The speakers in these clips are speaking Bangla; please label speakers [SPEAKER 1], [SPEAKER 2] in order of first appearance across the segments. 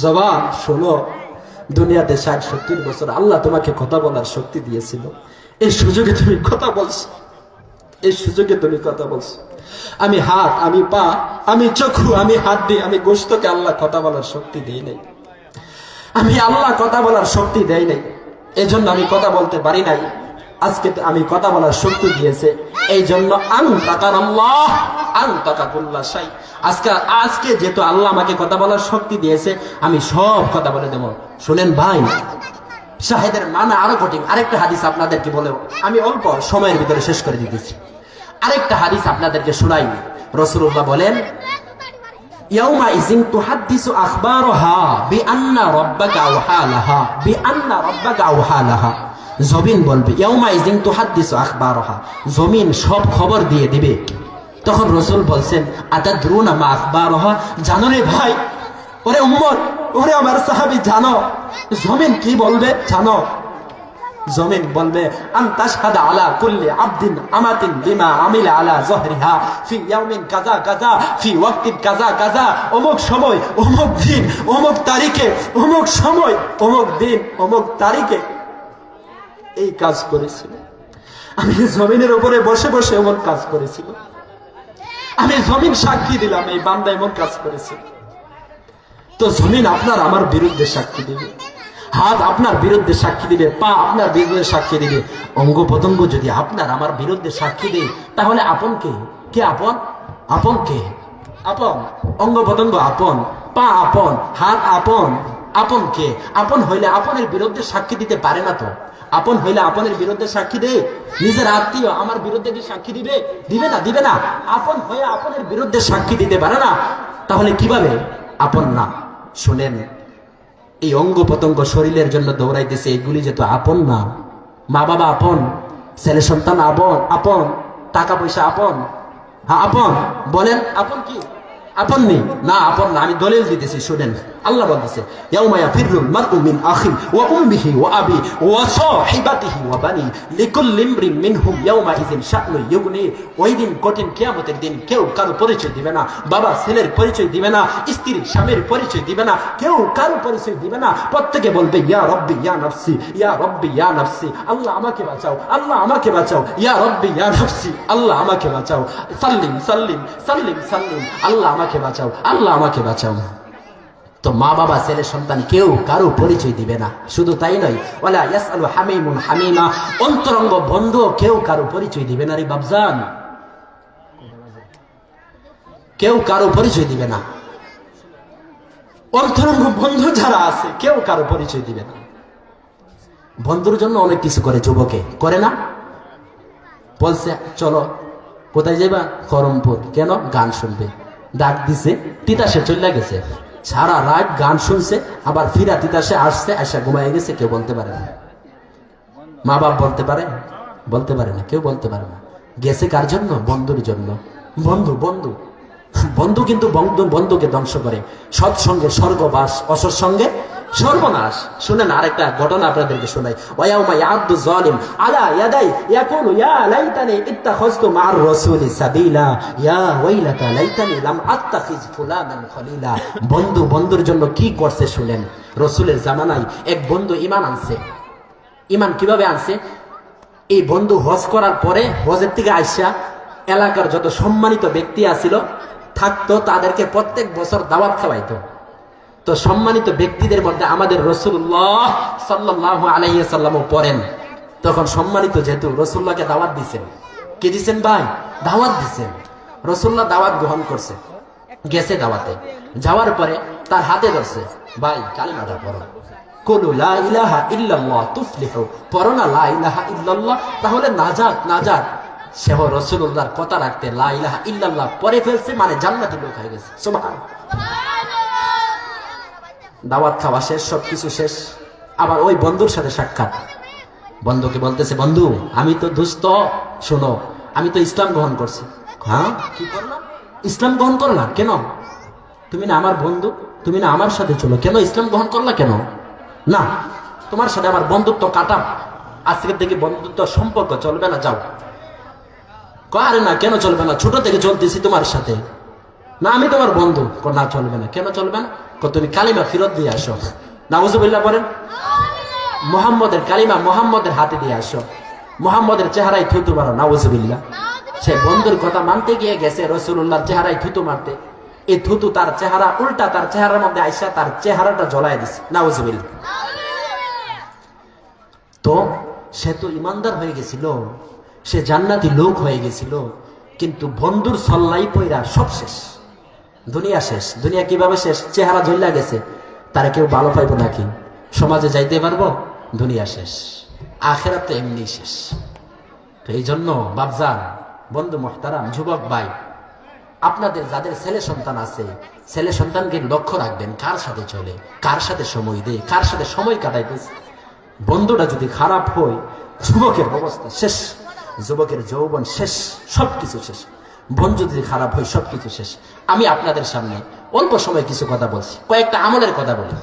[SPEAKER 1] জবান শোনো, দুনিয়াতে 60-70 বছর আল্লাহ তোমাকে কথা বলার শক্তি দিয়েছিল। এই সুযোগে তুমি কথা বলছো, এই সুযোগে তুমি কথা বলছো। আমি হাত, আমি পা, আমি চক্ষু, আমি হাত দিয়ে, আমি গোশতকে আল্লাহ কথা বলার শক্তি দেই নাই। আমি আল্লাহ কথা বলার শক্তি দেই নাই, এজন্য আমি কথা বলতে পারি নাই। আজকে আমি কথা বলার শক্তি দিয়েছে, এই জন্য আজকে যেহেতু আল্লাহ আমাকে কথা বলার শক্তি দিয়েছে, আমি সব কথা বলে দেব। শুনেন ভাই, শাহেদের মানা আরো কঠিন। আরেকটা হাদিস আপনাদেরকে বলে আমি অল্প সময়ের ভিতরে শেষ করে দিতেছি। আরেকটা হাদিস আপনাদেরকে শোনাই। রাসূলুল্লাহ বলেন, ইয়াউমা ইযিন তুহাদ্দিসু আখবারহা বিআন্না রাব্বাকা আওহা লাহা, বিআন্না রাব্বাকা আওহা লাহা। জমিন বলবে, ইয়াউমা ইযিন তুহাদ্দিসু আখবারহা, জমিন সব খবর দিয়ে দিবে। তখন রাসূল বলছেন, আতাদরুনা মা আখবারহা, জানো রে ভাই, ওরে উম্মত, ওরে আমার সাহাবী, জানো জমিন কি বলবে? জানো জমিন বলবে, আনতাশহাদা আলা কুল্লি আবদিন আমাতিন বিমা আমিলা আলা যহরিহা ফি ইয়াউমিন কাযা কাযা ফি ওয়াক্তিন কাযা কাযা, অমুক সময়, অমুক দিন, অমুক তারিখে, অমুক সময়, অমুক দিন, অমুক তারিখে এই কাজ করেছিল। আমি জমিনের উপরে বসে বসে এমন কাজ করেছিল। আমি জমিন সাক্ষী দিলাম, এই বান্দা এমন কাজ করেছিল। তো জমিন আপনার আমার বিরুদ্ধে সাক্ষী দিবে, হাত আপনার বিরুদ্ধে সাক্ষী দিবে, পা আপনার বিরুদ্ধে সাক্ষী দিবে, অঙ্গ প্রত্যঙ্গ যদি আপনার আমার বিরুদ্ধে সাক্ষী দেয়, তাহলে আপন কে? কে আপন? আপন কে? আপন অঙ্গ প্রত্যঙ্গ আপন, পা আপন, হাত আপন, আপন কে? আপন হইলে আপনের বিরুদ্ধে সাক্ষী দিতে পারে না। তো আপন হইলে আপনের বিরুদ্ধে সাক্ষী দেয়? নিজের আত্মীয় আমার বিরুদ্ধে কি সাক্ষী দিবে? দিবে না, দিবে না। আপন হয়ে আপনের বিরুদ্ধে সাক্ষী দিতে পারে না, তাহলে কিভাবে আপন না? শুনেন, এই অঙ্গ প্রত্যঙ্গ শরীরের জন্য দৌড়াইতেছে, এগুলি যেহেতু আপন না। মা বাবা আপন, ছেলে সন্তান আপন, আপন টাকা পয়সা আপন, হ্যাঁ আপন। বলেন আপন কি? আপন নেই না, আপন না। আমি দলিল দিতেছি, শুনেন। আল্লাহ বলতেছে, ইয়াউমা ইয়াফিরুল মারউ মিন আখি ওয়া উম্মিহি ওয়া আবি ওয়া সাহিবাতিহি ওয়া বানি লিকুল্লি ইমরিন মিনহুম ইয়াউমা ইযিন শা'নুন ইউগনি। ওই দিন, কঠিন কিয়ামতের দিন, কেউ কারো পরিচয় দিবে না। বাবা ছেলের পরিচয় দিবে না, স্ত্রী স্বামীর পরিচয় দিবে না, কেউ কারো পরিচয় দিবে না। প্রত্যেকে বলবে, ইয়া রব্বি ইয়া নাফসি, ইয়া রব্বি ইয়া নাফসি, আল্লাহ আমাকে বাঁচাও, আল্লাহ আমাকে বাঁচাও, ইয়া রব্বি ইয়া নাফসি, আল্লাহ আমাকে বাঁচাও, সাল্লিম সাল্লিম সাল্লিম সাল্লিম, আল্লাহ আমাকে বাঁচাও, আল্লাহ আমাকে বাঁচাও। তো মা বাবা ছেলে সন্তান কেউ কারো পরিচয় দিবে না। শুধু তাই নয়, ওয়ালা ইয়াসআলু হামিমুন হামিমা, অন্তরঙ্গ বন্ধু কেউ কারো পরিচয় দিবে না রে বাবজান, কেউ কারো পরিচয় দিবে না। অন্তরঙ্গ বন্ধু যারা আছে কেউ কারো পরিচয় দিবে না। বন্ধুর জন্য অনেক কিছু করে, যুবকে করে না? বলছে চলো, কোথায় যাবা? খরমপুর। কেন? গান শুনবে। ডাক দিছে, তিতাসে চলে গেছে, সারা রাত গান শুনছে, আবার ফিরা তিতাসে আসছে, আসা ঘুমায় গেছে। কেউ বলতে পারে না। মা বাপ বলতে পারে? বলতে পারে না, কেউ বলতে পারে না। গেছে কার জন্য? বন্ধুর জন্য। বন্ধু বন্ধু বন্ধু কিন্তু বন্ধু বন্ধুকে ধ্বংস করে। সৎসঙ্গে স্বর্গবাস, অসৎ সঙ্গে সর্বনাশ। শুনেন আরেকটা ঘটনা আপনাদেরকে শোনাই। ওয়ায়াউমা ইয়াদু যালিম আলা ইয়াদাই ইয়াকুলু ইয়া লাইতানি ইত্তাখাযতু মা'আর রাসূলি সাবিলা ইয়া ওয়াইলাতা লাইতানি লাম আত্তাখিজ ফুলানান খলিলা। বন্ধু বন্ধুর জন্য কি করছে শুনেন। রাসূলের জামানায় এক বন্ধু ঈমান আনছে। ঈমান কিভাবে আনছে? এই বন্ধু হজ করার পরে, হজের থেকে আইসা এলাকার যত সম্মানিত ব্যক্তি আছিল থাকতো, তাদেরকে প্রত্যেক বছর দাওয়াত খাওয়াইতো। তো সম্মানিত ব্যক্তিদের মধ্যে আমাদের রাসূলুল্লাহ সাল্লাল্লাহু আলাইহি ওয়াসাল্লামও পড়েন। তখন সম্মানিত যেহেতু, রাসূলুল্লাহকে দাওয়াত দিয়েছেন। কি দিয়েছেন ভাই? দাওয়াত দিয়েছেন। রাসূলুল্লাহ দাওয়াত গ্রহণ করছে, গেছে দাওয়াতে। যাওয়ার পরে তার হাতে ধরছে, ভাই কালিমাটা পড়ো, কুলু লা ইলাহা ইল্লাল্লাহ তুফলিহু, পড়ো না লা ইলাহা ইল্লাল্লাহ, তাহলে নাজাত নাজাত। সেও রাসূলুল্লাহর কথা রাখতে লা ইলাহা ইল্লাল্লাহ পড়ে ফেলছে, মানে জান্নাতি লোক হয়ে গেছে। সুবহানাল্লাহ। দাওয়াত খাওয়া শেষ, সবকিছু শেষ। আবার ওই বন্ধুর সাথে সাক্ষাৎ। বন্ধুকে বলতেছে, বন্ধু আমি তো দুস্থ, শোনো আমি তো ইসলাম গ্রহণ করছি। হ্যাঁ, কি করলাম? ইসলাম গ্রহণ করলাম। কেন? তুমি না আমার বন্ধু, তুমি না আমার সাথে চলো, কেন ইসলাম গ্রহণ করলা? কেন? না, তোমার সাথে আমার বন্ধুত্ব কাটাম, আজকের থেকে বন্ধুত্ব সম্পর্ক চলবে না, যাও। আরে না, কেন চলবে না? ছোট থেকে চলতেছি তোমার সাথে। না আমি তোমার বন্ধু। না চলবে না। কেন চলবে না? তুমি কালিমা ফেরত দিয়ে আসো। নাউজুবিল্লাহ বলেন। মুহাম্মদের কালিমা মুহাম্মদের হাতে দিয়ে আসো। মুহাম্মদের চেহারায় থুতু মারো। নাউজুবিল্লাহ। সে বন্ধুর কথা মানতে গিয়ে গেছে রাসূলুল্লাহর চেহারায় থুতু মারতে। এই থুতু তার চেহারা উল্টা তার চেহারার মধ্যে আইসা তার চেহারাটা জ্বলায় দিছে। নাউজুবিল্লাহ। তো সে তো ইমানদার হয়ে গেছিল, সে জান্নাতি লোক হয়ে গেছিল, কিন্তু বন্ধুর সল্লাই পয়রা সব শেষ। দুনিয়া শেষ। দুনিয়া কিভাবে শেষ? চেহারা জ্বলা গেছে, তারা কেউ ভালো পাইব নাকি? সমাজে যাইতে পারবো? দুনিয়া শেষ। আখেরাত তো এমনি শেষ। তো এই জন্য বাপজান, বন্ধু মুহতারাম, যুবক ভাই, আপনাদের যাদের ছেলে সন্তান আছে, ছেলে সন্তানকে লক্ষ্য রাখবেন কার সাথে চলে, কার সাথে সময় দেয়, কার সাথে সময় কাটাইতেছে। বন্ধুটা যদি খারাপ হয়, যুবকের অবস্থা শেষ, যুবকের যৌবন শেষ, সবকিছু শেষ। বন্ধু যদি খারাপ হয়, সবকিছু শেষ। আমি আপনাদের সামনে অল্প সময় কিছু কথা বলছি, কয়েকটা আমলের কথা বলি।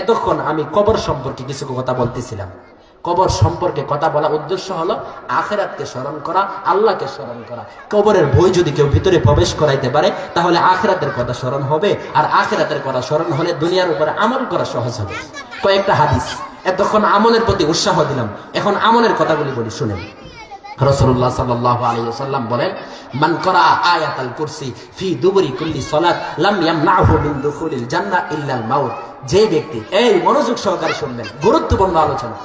[SPEAKER 1] এতক্ষণ আমি কবর সম্পর্কে কিছু কথা বলতেছিলাম। কবর সম্পর্কে কথা বলা উদ্দেশ্য হলো আখিরাতকে স্মরণ করা, আল্লাহকে স্মরণ করা। কবরের বই যদি কেউ ভিতরে প্রবেশ করাইতে পারে, তাহলে আখিরাতের কথা স্মরণ হবে, আর আখিরাতের কথা স্মরণ হলে দুনিয়ার উপরে আমল করা সহজ হবে। কয়েকটা হাদিস। এতক্ষণ আমলের প্রতি উৎসাহ দিলাম, এখন আমলের কথাগুলি বলি, শুনেন। রাসূলুল্লাহ সাল্লাল্লাহু আলাইহি ওয়াসাল্লাম বলেন, মান করা আয়াতাল কুরসি ফি দুবুরি কুল্লি সালাত লাম ইয়ামনাহু মিন দুখুলিল জান্নাহ ইল্লাল মাউত। যে ব্যক্তি, এই মনোযোগ সহকারে শুনবেন, গুরুত্বপূর্ণ আলোচনা।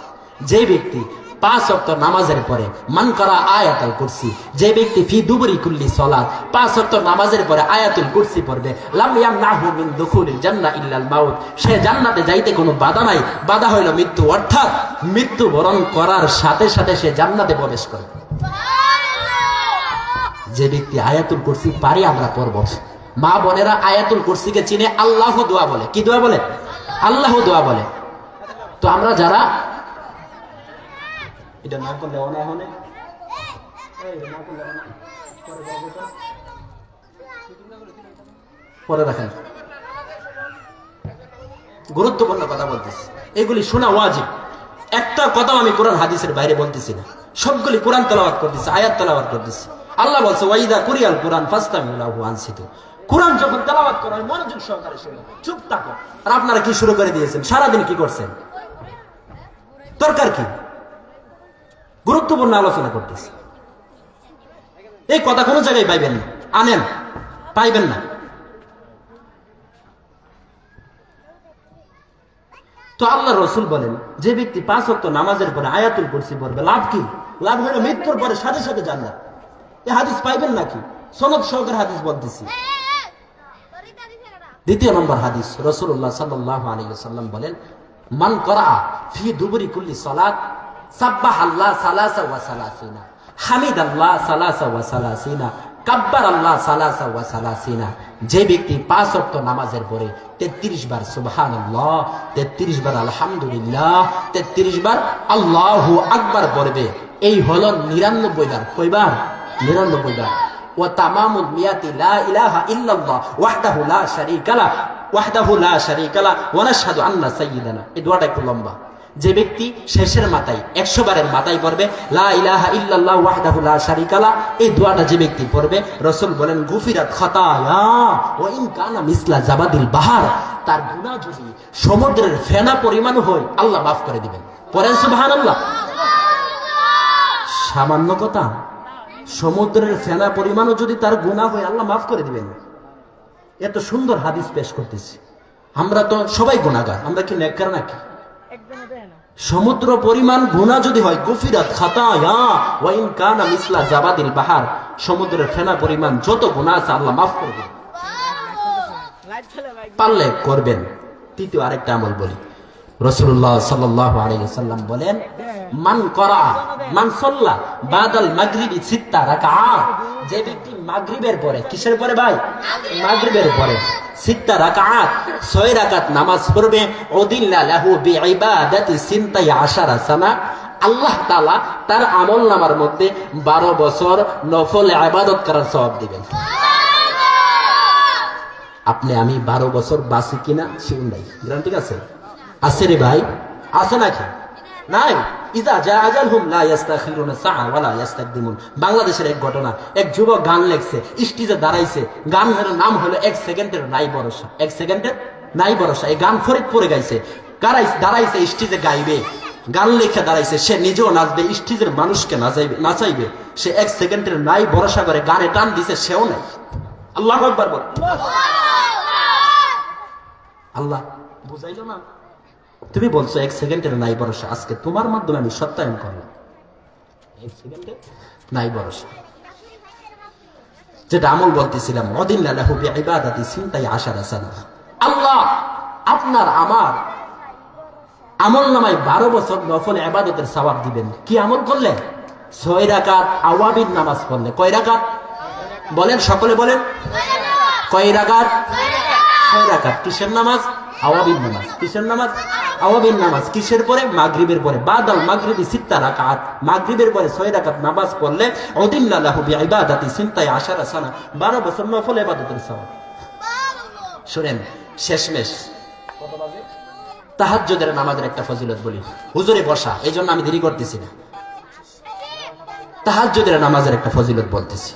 [SPEAKER 1] যে ব্যক্তি 5 ওয়াক্ত নামাজের পরে মান করা আয়াতুল কুরসি, যে ব্যক্তি ফি দুবুরি কুল্লি সালাত 5 ওয়াক্ত নামাজের পরে আয়াতুল কুরসি পড়বে, লাম ইয়ামনাহু মিন দুখুলিল জান্নাহ ইল্লাল মাউত, সে জান্নাতে যাইতে কোনো বাধা নাই, বাধা হইল মৃত্যু। অর্থাৎ মৃত্যু বরণ করার সাথে সাথে সে জান্নাতে প্রবেশ করবে। যে ব্যক্তি আয়াতুল কুরসি পারি আমরা পড়ব। মা বোনেরা আয়াতুল কুরসিকে চিনে আল্লাহ দোয়া বলে। কি দোয়া বলে? আল্লাহ দোয়া বলে। তো আমরা যারা এটা না করলে অনাহনে পরে রাখেন, গুরুত্বপূর্ণ কথা বলতেছি, এগুলি শোনা ওয়াজিব। একটা কথাও আমি কোরআন হাদিসের বাইরে বলতেছি না, সবগুলি কোরআন তেলাওয়াত করতেছি, আয়াত তেলাওয়াত করতেছি। আল্লাহ বলছে ওয়াইদা কুরিয়াল কোরআন ফাস্তামিউ লাহু আনসিতু। কোরআন যখন তেলাওয়াত করা হয় মনোযোগ সহকারে শুনুন, চুপ থাকো। আর আপনারা কি শুরু করে দিয়েছেন? সারাদিন কি করছেন? দরকার কি? গুরুত্বপূর্ণ আলোচনা করতেছি। এই কথা কোনো জায়গায় পাইবেন না, আনেন, পাইবেন না। তো আল্লাহ রসুল বলেন, যে ব্যক্তি 5 ওয়াক্ত নামাজের পরে আয়াতুল কুরসি পড়বে, লাভ কি? লাভ হলো মৃত্যুর পরে সাথে সাথে জান্নাত। এই হাদিস পাইবেন নাকি? সনদ সহকারে হাদিস বলতেছি। দ্বিতীয় নম্বর হাদিস, রাসূলুল্লাহ সাল্লাল্লাহু আলাইহি ওয়াসাল্লাম বলেন, মান করা ফি দুবুরি কুল্লি সালাত সাব্বাহাল্লাহ সালাসা ওয়া সালাসিনা, হামিদাল্লাহ সালাসা ওয়া সালাসিনা, কাব্বারাল্লাহ সালাসা ওয়া সালাসিনা। যে ব্যক্তি 5 ওয়াক্ত নামাজের পরে 33 বার সুবহানাল্লাহ, 33 বার আলহামদুলিল্লাহ, 33 বার আল্লাহু আকবার পড়বে, এই হলো 99 বার। কয়বার? 99 বার। ওয়া তামামুল মিয়াতি লা ইলাহা ইল্লাল্লাহ ওয়াহদাহু লা শারীকা লা ওয়াহদাহু লা শারীকা লা ওয়া নাশহাদু আন্না সাইয়্যিদানা। এই দোয়াটা একটু লম্বা। যে ব্যক্তি শেষের মাথায় 100 বারের মাথায় পড়বে লা ইলাহা ইল্লাল্লাহ ওয়াহদাহু লা শারীকা লা, এই দোয়াটা যে ব্যক্তি পড়বে, রাসূল বলেন গুফিরাত খাতায়া ওয়া ইন কানা মিসলা জাবাদিল বাহার, তার গুনাহ যদি সমুদ্রের ফেনা পরিমাণ হয় আল্লাহ মাফ করে দিবেন। পড়েন সুবহানাল্লাহ। সামান্য কথা, সমুদ্রের ফেনা পরিমাণও যদি তার গুনাহ হয় আল্লাহ মাফ করে দিবেন। এত সুন্দর হাদিস পেশ করতেছি। আমরা তো সবাই গুনাহগার, আমরা কি নেককার নাকি? সমুদ্র পরিমাণ গুনাহ যদি হয়, গুফিরাত খাতায়া ওয়া ইন কানা মিসলা জাবাদিল বাহার, সমুদ্রের ফেনা পরিমাণ যত গুনাহ আছে আল্লাহ মাফ করে দিবেন। পারলে করবেন। তৃতীয় আরেকটা আমল বলি, রাসূলুল্লাহ সাল্লাল্লাহু আলাইহি ওয়াসাল্লাম বলেন, মান করা মান সাল্লা বাদাল মাগরিবি 6 রাকাত, যে ব্যক্তি মাগরিবের পরে, কিসের পরে ভাই? মাগরিবের পরে 6 রাকাত, 6 রাকাত নামাজ পড়বে, উদিল্লা লাহু বিইবাদাতি 12 সানা, আল্লাহ তাআলা তার আমলনামার মধ্যে 12 বছর নফল ইবাদত করার সওয়াব দিবেন। আপনি আমি 12 বছর বাঁচি কিনা শিউন নাই, ঠিক আছে? আছে রে ভাই, আছে নাকি? নাই। ইজা জা আজালহুম লা ইস্তাখিরুনা সাআ ওয়া লা ইস্তাকদিমুন। বাংলাদেশের এক ঘটনা, এক যুবক গান লেখছে, স্টেজে দাঁড়াইছে, গানের নাম হলো 1 সেকেন্ডের নাই ভরসা। 1 সেকেন্ডের নাই ভরসা। এই গান ফরিদপুরে গাইছে, দাঁড়াইছে স্টেজে গাইবে, গান লেখে দাঁড়াইছে, সে নিজেও নাচবে, স্টেজের মানুষকে নাচাইবে। সে 1 সেকেন্ডের নাই ভরসা করে গানে টান দিছে, সেও নাই। আল্লাহু আকবার বল। আল্লাহ বুঝাইলো না? তুমি বলছো 1 সেকেন্ডের নাই ভরসা, আজকে তোমার মাধ্যমে আমি সত্যায়ন করলাম 1 সেকেন্ডের নাই ভরসা। যেটা আমল বলতেছিলাম, ওয়াদিল্লা লাহু বিইবাদাতি সিনতাই আশারা সানা। আল্লাহ আপনার আমার আমল নামায় 12 বছর নফল ইবাদতের সওয়াব দিবেন। কি আমল করলে? 6 রাকাত আওয়াবিন নামাজ পড়লে। কয় রাকাত বলেন? সকলে বলেন। কয় রাকাত? 6 রাকাত। কিসের নামাজ? আওয়াবিন নামাজ। কিসের নামাজ? আওয়াবিন নামাজ। কিসের পরে? মাগরিবের পরে। বাদাল মাগরিবি 6 রাকাত। মাগরিবের পরে 6 রাকাত নামাজ পড়লে ওয়াদিল্লা লাহু বিইবাদাতি সিনতাই আশারা সানা, 12 বছর নফল ইবাদতের সওয়াব। শুনেন, শেষমেশ কত বাজে? তাহাজ্জুদের নামাজের একটা ফজিলত বলি। হুজুরে বসা, এই জন্য আমি দেরি করতেছি না। তাহাজ্জুদের নামাজের একটা ফজিলত বলতেছি।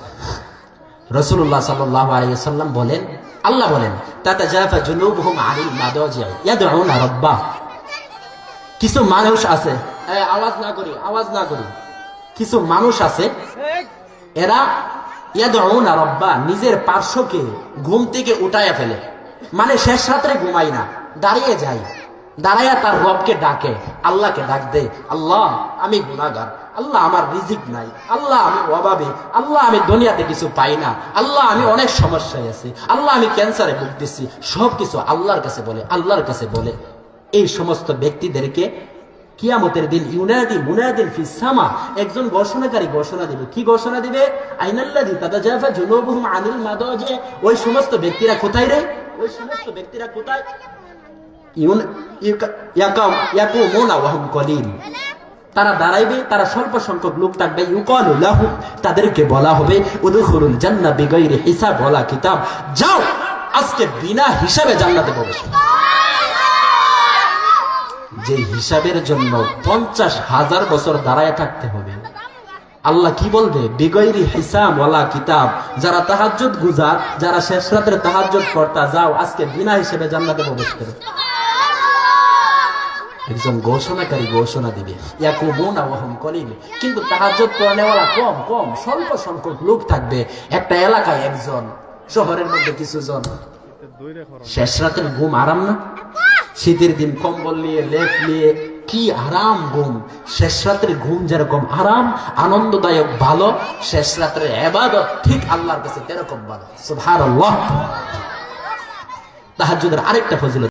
[SPEAKER 1] রাসূলুল্লাহ সাল্লাল্লাহু আলাইহি ওয়াসাল্লাম বলেন, আল্লাহ বলেন, তাতাজাফা জুনুবুহুম আনিল মাদাজি ইয়াদউনা রাব্বাহ। কিছু মানুষ আছে, আওয়াজ না করি, কিছু মানুষ আছে, এরা ইয়াদউনা রাব্বাহ, নিজের পার্শ্বকে ঘুম থেকে উঠায়া ফেলে। মানে শেষ রাত্রে ঘুমায় না, দাঁড়িয়ে যায়, দাঁড়াইয়া তার রবকে ডাকে, আল্লাহকে ডাক দে, আল্লাহ আমি গুনাহগার, আল্লাহ আমার রিজিক নাই, আল্লাহ আমি অভাবী, আল্লাহ আমি দুনিয়াতে কিছু পাই না, আল্লাহ আমি অনেক সমস্যায় আছি, আল্লাহ আমি ক্যান্সারে ভুগতেছি। সবকিছু আল্লাহর কাছে বলে, আল্লাহর কাছে বলে। এই সমস্ত ব্যক্তিদেরকে কিয়ামতের দিন ইউনাদি মুনাদিন ফিস সামা, একজন ঘোষণাকারী ঘোষণা দিবে। কি ঘোষণা দিবে? আইনাল্লাযী তাতাজাফা জুনুবুহুম আনিল মাদাজি। ওই সমস্ত ব্যক্তিরা কোথায় রে? ওই সমস্ত ব্যক্তিরা কোথায়? ইয়াকুমুনা ওয়া হুম কলিল। তারা দাঁড়াইবে, তারা স্বল্প সংখ্যক লোক থাকবে। ইউকালু লাহুম, তাদেরকে বলা হবে, উদখুলুল জান্নাহ বিগাইরি হিসাব ওয়ালা কিতাব, যাও আজকে বিনা হিসাবে জান্নাতে প্রবেশ। যে হিসাবের জন্য 50,000 বছর দাঁড়ায় থাকতে হবে। আল্লাহ কি বলবে? বিগাইরি হিসাব ওয়ালা কিতাব। যারা তাহাজ্জুদ গুজার, যারা শেষ রাতের তাহাজ্জুদ পড়তা, যাও আজকে বিনা হিসাবে জান্নাতে প্রবেশ করো। একজন ঘোষণাকারী ঘোষণা দিবে, ইয়াকুমুনা ওয়া হুম কলিল। কিন্তু তাহাজ্জুদ পড়নেওয়ালা কম, স্বল্প সংখ্যক লোক থাকবে। একটা এলাকায় একজন, শহরের মধ্যে কিছু জন। শেষ রাতের ঘুম আরাম না? শীতের দিন কম্বল নিয়ে, লেপ নিয়ে, কি আরাম ঘুম। শেষ রাতের ঘুম যেরকম আরাম, আনন্দদায়ক, ভালো, শেষ রাতের ইবাদত ঠিক আল্লাহর কাছে তেরকম ভালো। সুবহানাল্লাহ। তাহাজ্জুদের আরেকটা ফজিলত